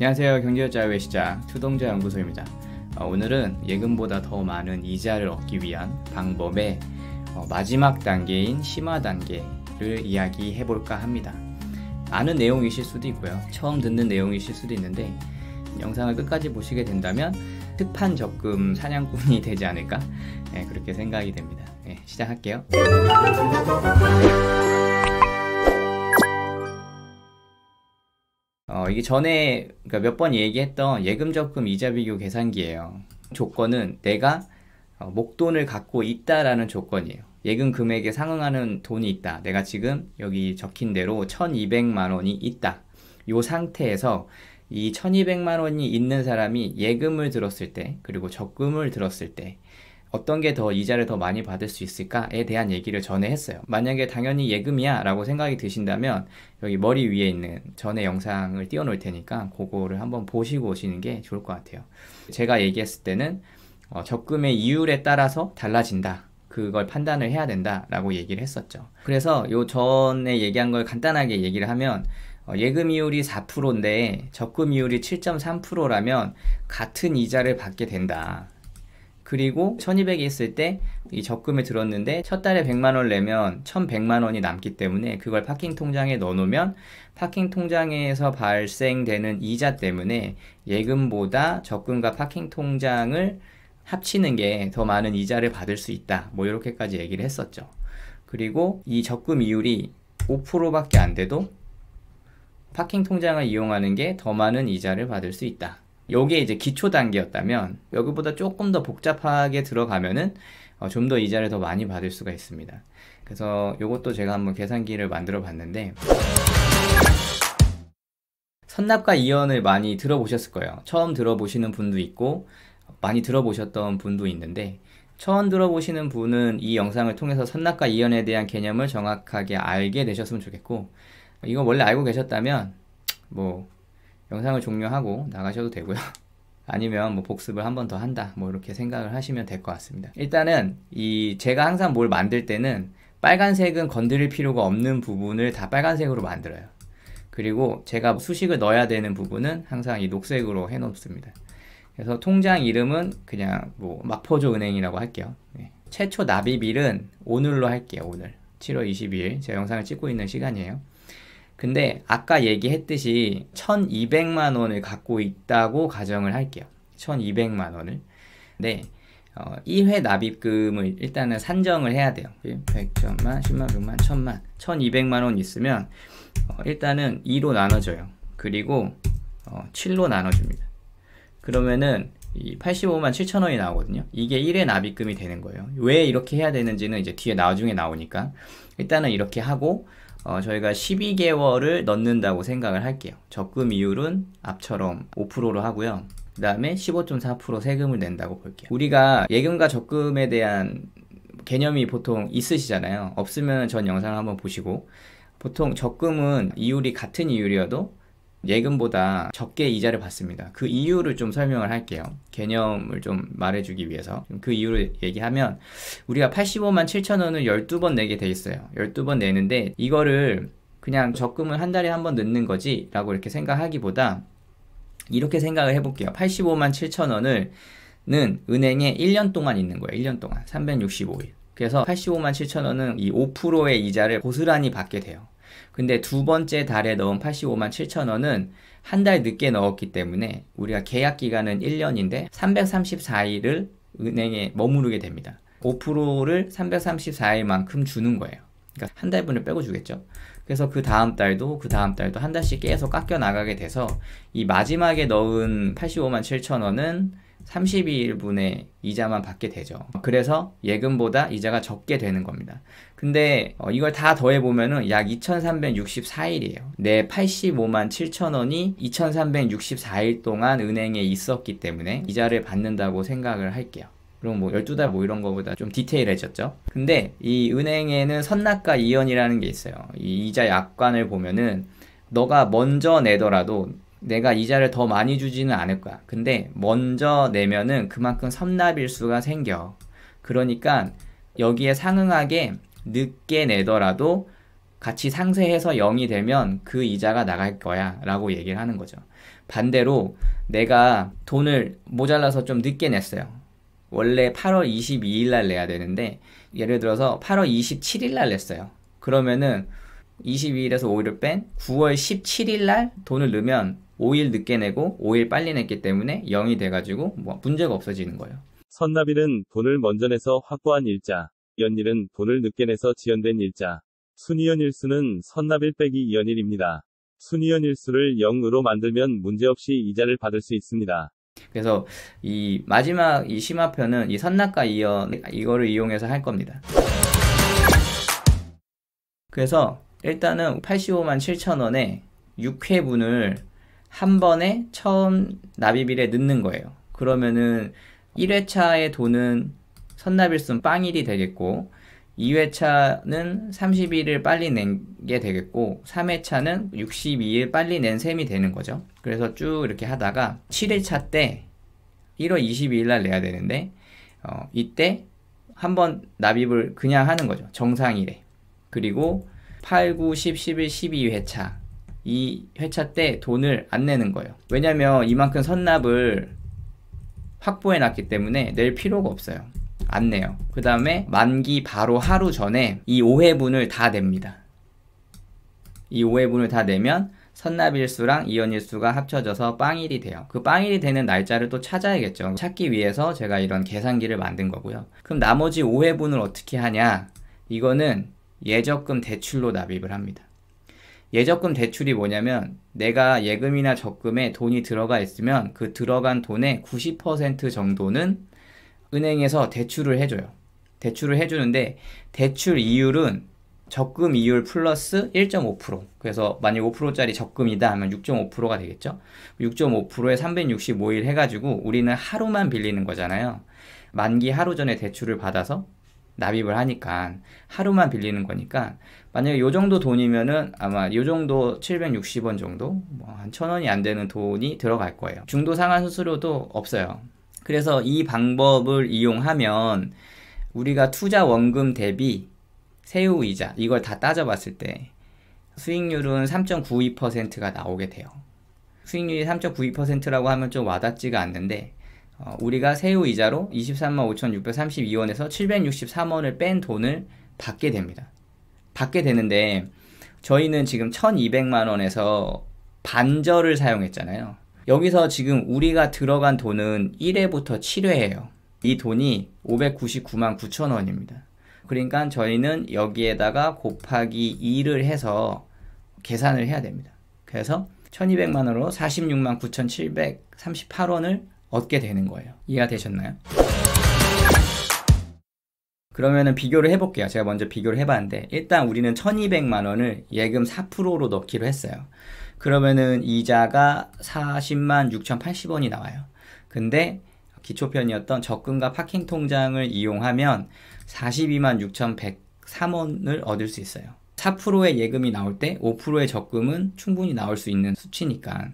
안녕하세요. 경제자유의 시작 투동자 연구소입니다. 오늘은 예금보다 더 많은 이자를 얻기 위한 방법의 마지막 단계인 심화 단계를 이야기해 볼까 합니다. 아는 내용이실 수도 있고요, 처음 듣는 내용이실 수도 있는데 영상을 끝까지 보시게 된다면 특판 적금 사냥꾼이 되지 않을까, 그렇게 생각이 됩니다. 시작할게요. 이게 전에 몇 번 얘기했던 예금 적금 이자 비교 계산기예요. 조건은 내가 목돈을 갖고 있다라는 조건이에요. 예금 금액에 상응하는 돈이 있다. 내가 지금 여기 적힌 대로 1200만 원이 있다. 이 상태에서 이 1200만 원이 있는 사람이 예금을 들었을 때, 그리고 적금을 들었을 때 어떤 게 더 이자를 더 많이 받을 수 있을까에 대한 얘기를 전에 했어요. 만약에 당연히 예금이야 라고 생각이 드신다면 여기 머리 위에 있는 전에 영상을 띄워 놓을 테니까 그거를 한번 보시고 오시는 게 좋을 것 같아요. 제가 얘기했을 때는 적금의 이율에 따라서 달라진다, 그걸 판단을 해야 된다 라고 얘기를 했었죠. 그래서 요 전에 얘기한 걸 간단하게 얘기를 하면 예금 이율이 4%인데 적금 이율이 7.3%라면 같은 이자를 받게 된다. 그리고 1200이 있을 때 이 적금을 들었는데 첫 달에 100만원 내면 1100만원이 남기 때문에 그걸 파킹 통장에 넣어 놓으면 파킹 통장에서 발생되는 이자 때문에 예금보다 적금과 파킹 통장을 합치는 게 더 많은 이자를 받을 수 있다, 뭐 이렇게까지 얘기를 했었죠. 그리고 이 적금 이율이 5%밖에 안 돼도 파킹 통장을 이용하는 게 더 많은 이자를 받을 수 있다. 요게 이제 기초 단계였다면 여기보다 조금 더 복잡하게 들어가면은 좀 더 이자를 더 많이 받을 수가 있습니다. 그래서 요것도 제가 한번 계산기를 만들어 봤는데, 선납과 이연을 많이 들어보셨을 거예요. 처음 들어보시는 분도 있고 많이 들어보셨던 분도 있는데, 처음 들어보시는 분은 이 영상을 통해서 선납과 이연에 대한 개념을 정확하게 알게 되셨으면 좋겠고, 이거 원래 알고 계셨다면 뭐 영상을 종료하고 나가셔도 되고요. 아니면 뭐 복습을 한 번 더 한다, 뭐 이렇게 생각을 하시면 될 것 같습니다. 일단은 제가 항상 뭘 만들 때는 빨간색은 건드릴 필요가 없는 부분을 다 빨간색으로 만들어요. 그리고 제가 수식을 넣어야 되는 부분은 항상 이 녹색으로 해 놓습니다. 그래서 통장 이름은 그냥 뭐 마포조 은행이라고 할게요. 최초 납입일은 오늘로 할게요. 오늘 7월 22일 제가 영상을 찍고 있는 시간이에요. 근데 아까 얘기했듯이 1200만 원을 갖고 있다고 가정을 할게요. 1200만 원을. 네, 1회 납입금을 일단은 산정을 해야 돼요. 100, 1000만, 10만, 100만, 1000만, 1200만 원 있으면 일단은 2로 나눠줘요. 그리고 7로 나눠줍니다. 그러면은 이 85만 7천 원이 나오거든요. 이게 1회 납입금이 되는 거예요. 왜 이렇게 해야 되는지는 이제 뒤에 나중에 나오니까 일단은 이렇게 하고 저희가 12개월을 넣는다고 생각을 할게요. 적금 이율은 앞처럼 5%로 하고요. 그 다음에 15.4% 세금을 낸다고 볼게요. 우리가 예금과 적금에 대한 개념이 보통 있으시잖아요. 없으면 전 영상을 한번 보시고, 보통 적금은 이율이 같은 이율이어도 예금보다 적게 이자를 받습니다. 그 이유를 좀 설명을 할게요. 개념을 좀 말해주기 위해서. 그 이유를 얘기하면, 우리가 85만 7천 원을 12번 내게 돼 있어요. 12번 내는데 이거를 그냥 적금을 한 달에 한 번 넣는 거지 라고 이렇게 생각하기보다 이렇게 생각을 해볼게요. 85만 7천 원을 은행에 1년 동안 있는 거예요. 1년 동안 365일. 그래서 85만 7천 원은 이 5%의 이자를 고스란히 받게 돼요. 근데 두 번째 달에 넣은 85만 7천 원은 한 달 늦게 넣었기 때문에 우리가 계약 기간은 1년인데 334일을 은행에 머무르게 됩니다. 5%를 334일만큼 주는 거예요. 그러니까 한 달분을 빼고 주겠죠. 그래서 그 다음 달도 한 달씩 계속 깎여 나가게 돼서 이 마지막에 넣은 85만 7천 원은 32일분의 이자만 받게 되죠. 그래서 예금보다 이자가 적게 되는 겁니다. 근데 이걸 다 더해보면은 약 2364일이에요. 내 85만 7천 원이 2364일 동안 은행에 있었기 때문에 이자를 받는다고 생각을 할게요. 그럼 뭐 12달 뭐 이런 거보다 좀 디테일해졌죠. 근데 이 은행에는 선납과 이연이라는 게 있어요. 이 이자 약관을 보면은 너가 먼저 내더라도 내가 이자를 더 많이 주지는 않을 거야. 근데 먼저 내면은 그만큼 선납일수가 생겨. 그러니까 여기에 상응하게 늦게 내더라도 같이 상쇄해서 0이 되면 그 이자가 나갈 거야 라고 얘기를 하는 거죠. 반대로 내가 돈을 모자라서 좀 늦게 냈어요. 원래 8월 22일 날 내야 되는데 예를 들어서 8월 27일 날 냈어요. 그러면은 22일에서 5일을 뺀 9월 17일 날 돈을 넣으면 5일 늦게 내고 5일 빨리 냈기 때문에 0이 돼가지고 뭐 문제가 없어지는 거예요. 선납일은 돈을 먼저 내서 확보한 일자, 연일은 돈을 늦게 내서 지연된 일자. 순이연일수는 선납일 빼기 이연일입니다. 순이연일수를 0으로 만들면 문제없이 이자를 받을 수 있습니다. 그래서 이 마지막 이 심화편은 이 선납과 이연 이거를 이용해서 할 겁니다. 그래서 일단은 85만 7천 원에 6회분을 한 번에 처음 납입일에 넣는 거예요. 그러면은 1회차의 돈은 선납일수는 빵일이 되겠고 2회차는 30일을 빨리 낸 게 되겠고 3회차는 62일 빨리 낸 셈이 되는 거죠. 그래서 쭉 이렇게 하다가 7회차 때 1월 22일 날 내야 되는데 이때 한번 납입을 그냥 하는 거죠. 정상일에. 그리고 8, 9, 10, 11, 12회차 이 회차 때 돈을 안 내는 거예요. 왜냐면 이만큼 선납을 확보해 놨기 때문에 낼 필요가 없어요. 안 내요. 그 다음에 만기 바로 하루 전에 이 5회분을 다 냅니다. 이 5회분을 다 내면 선납일수랑 이연일수가 합쳐져서 빵일이 돼요. 그 빵일이 되는 날짜를 또 찾아야겠죠. 찾기 위해서 제가 이런 계산기를 만든 거고요. 그럼 나머지 5회분을 어떻게 하냐? 이거는 예적금 대출로 납입을 합니다. 예적금 대출이 뭐냐면 내가 예금이나 적금에 돈이 들어가 있으면 그 들어간 돈의 90% 정도는 은행에서 대출을 해줘요. 대출을 해주는데 대출 이율은 적금 이율 플러스 1.5%. 그래서 만약 5%짜리 적금이다 하면 6.5%가 되겠죠. 6.5%에 365일 해가지고 우리는 하루만 빌리는 거잖아요. 만기 하루 전에 대출을 받아서 납입을 하니까 하루만 빌리는 거니까 만약에 요 정도 돈이면은 아마 요 정도 760원 정도 뭐 한 1,000원이 안 되는 돈이 들어갈 거예요. 중도 상환 수수료도 없어요. 그래서 이 방법을 이용하면 우리가 투자 원금 대비 세후이자 이걸 다 따져봤을 때 수익률은 3.92%가 나오게 돼요. 수익률이 3.92%라고 하면 좀 와닿지가 않는데 우리가 세후이자로 23만 5,632원에서 763원을 뺀 돈을 받게 됩니다. 받게 되는데 저희는 지금 1,200만 원에서 반절을 사용했잖아요. 여기서 지금 우리가 들어간 돈은 1회부터 7회예요. 이 돈이 599만 9천 원입니다. 그러니까 저희는 여기에다가 곱하기 2를 해서 계산을 해야 됩니다. 그래서 1,200만 원으로 46만 9,738원을 얻게 되는 거예요. 이해가 되셨나요? 그러면은 비교를 해볼게요. 제가 먼저 비교를 해봤는데 일단 우리는 1,200만 원을 예금 4%로 넣기로 했어요. 그러면은 이자가 40만 6,080원이 나와요. 근데 기초편이었던 적금과 파킹 통장을 이용하면 42만 6,103원을 얻을 수 있어요. 4%의 예금이 나올 때 5%의 적금은 충분히 나올 수 있는 수치니까.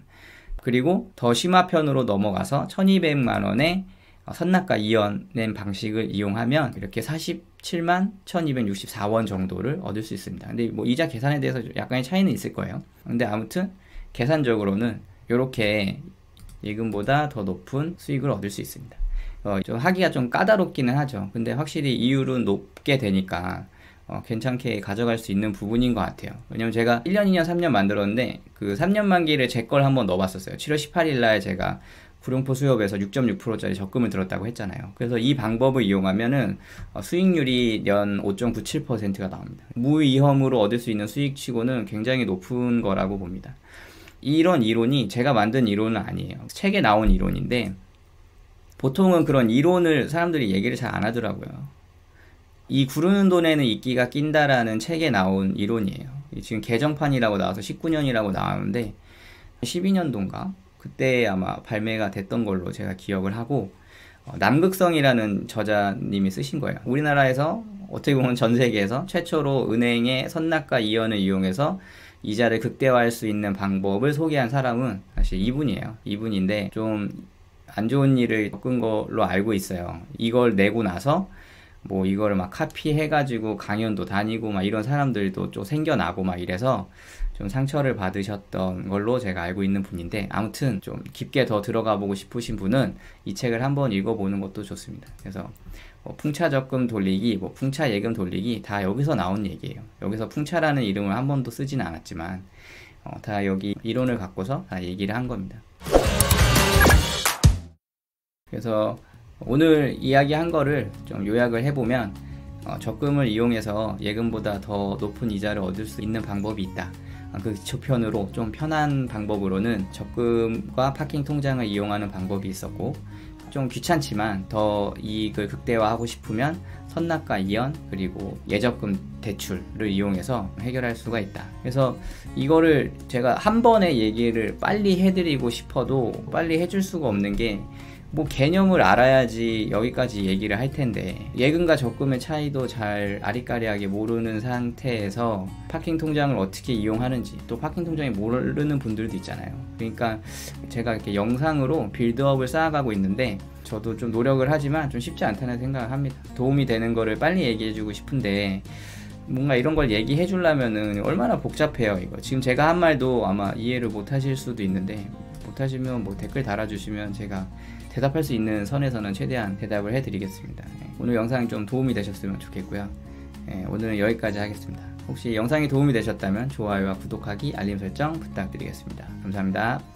그리고 더 심화편으로 넘어가서 1,200만 원의 선납과 이연낸 방식을 이용하면 이렇게 47만 1,264원 정도를 얻을 수 있습니다. 근데 뭐 이자 계산에 대해서 약간의 차이는 있을 거예요. 근데 아무튼 계산적으로는 이렇게 예금보다 더 높은 수익을 얻을 수 있습니다. 좀 하기가 좀 까다롭기는 하죠. 근데 확실히 이율은 높게 되니까 괜찮게 가져갈 수 있는 부분인 것 같아요. 왜냐면 제가 1년, 2년, 3년 만들었는데 그 3년 만기를 제 걸 한번 넣어봤었어요. 7월 18일 날 제가 구룡포 수협에서 6.6%짜리 적금을 들었다고 했잖아요. 그래서 이 방법을 이용하면은 수익률이 연 5.97%가 나옵니다. 무위험으로 얻을 수 있는 수익치고는 굉장히 높은 거라고 봅니다. 이런 이론이 제가 만든 이론은 아니에요. 책에 나온 이론인데 보통은 그런 이론을 사람들이 얘기를 잘 안 하더라고요. 이 구르는 돈에는 이끼가 낀다라는 책에 나온 이론이에요. 지금 개정판이라고 나와서 19년이라고 나오는데 12년도인가? 그때 아마 발매가 됐던 걸로 제가 기억을 하고 남극성이라는 저자님이 쓰신 거예요. 우리나라에서 어떻게 보면 전 세계에서 최초로 은행의 선납과 이연을 이용해서 이자를 극대화할 수 있는 방법을 소개한 사람은 사실 이분이에요. 이분인데 좀 안 좋은 일을 겪은 걸로 알고 있어요. 이걸 내고 나서 뭐 이거를 막 카피해가지고 강연도 다니고 막 이런 사람들도 좀 생겨나고 막 이래서 좀 상처를 받으셨던 걸로 제가 알고 있는 분인데, 아무튼 좀 깊게 더 들어가 보고 싶으신 분은 이 책을 한번 읽어보는 것도 좋습니다. 그래서 뭐 풍차 적금 돌리기, 뭐 풍차 예금 돌리기 다 여기서 나온 얘기예요. 여기서 풍차라는 이름을 한 번도 쓰진 않았지만 다 여기 이론을 갖고서 다 얘기를 한 겁니다. 그래서 오늘 이야기한 거를 좀 요약을 해보면, 적금을 이용해서 예금보다 더 높은 이자를 얻을 수 있는 방법이 있다. 그 저편으로 좀 편한 방법으로는 적금과 파킹 통장을 이용하는 방법이 있었고, 좀 귀찮지만 더 이익을 극대화하고 싶으면 선납과 이연 그리고 예적금 대출을 이용해서 해결할 수가 있다. 그래서 이거를 제가 한 번에 얘기를 빨리 해드리고 싶어도 빨리 해줄 수가 없는 게, 뭐 개념을 알아야지 여기까지 얘기를 할 텐데 예금과 적금의 차이도 잘 아리까리하게 모르는 상태에서 파킹 통장을 어떻게 이용하는지, 또 파킹 통장이 모르는 분들도 있잖아요. 그러니까 제가 이렇게 영상으로 빌드업을 쌓아가고 있는데 저도 좀 노력을 하지만 좀 쉽지 않다는 생각을 합니다. 도움이 되는 거를 빨리 얘기해주고 싶은데 뭔가 이런 걸 얘기해 주려면은 얼마나 복잡해요. 이거 지금 제가 한 말도 아마 이해를 못 하실 수도 있는데, 못 하시면 뭐 댓글 달아주시면 제가 대답할 수 있는 선에서는 최대한 대답을 해드리겠습니다. 오늘 영상이 좀 도움이 되셨으면 좋겠고요. 오늘은 여기까지 하겠습니다. 혹시 영상이 도움이 되셨다면 좋아요와 구독하기, 알림 설정 부탁드리겠습니다. 감사합니다.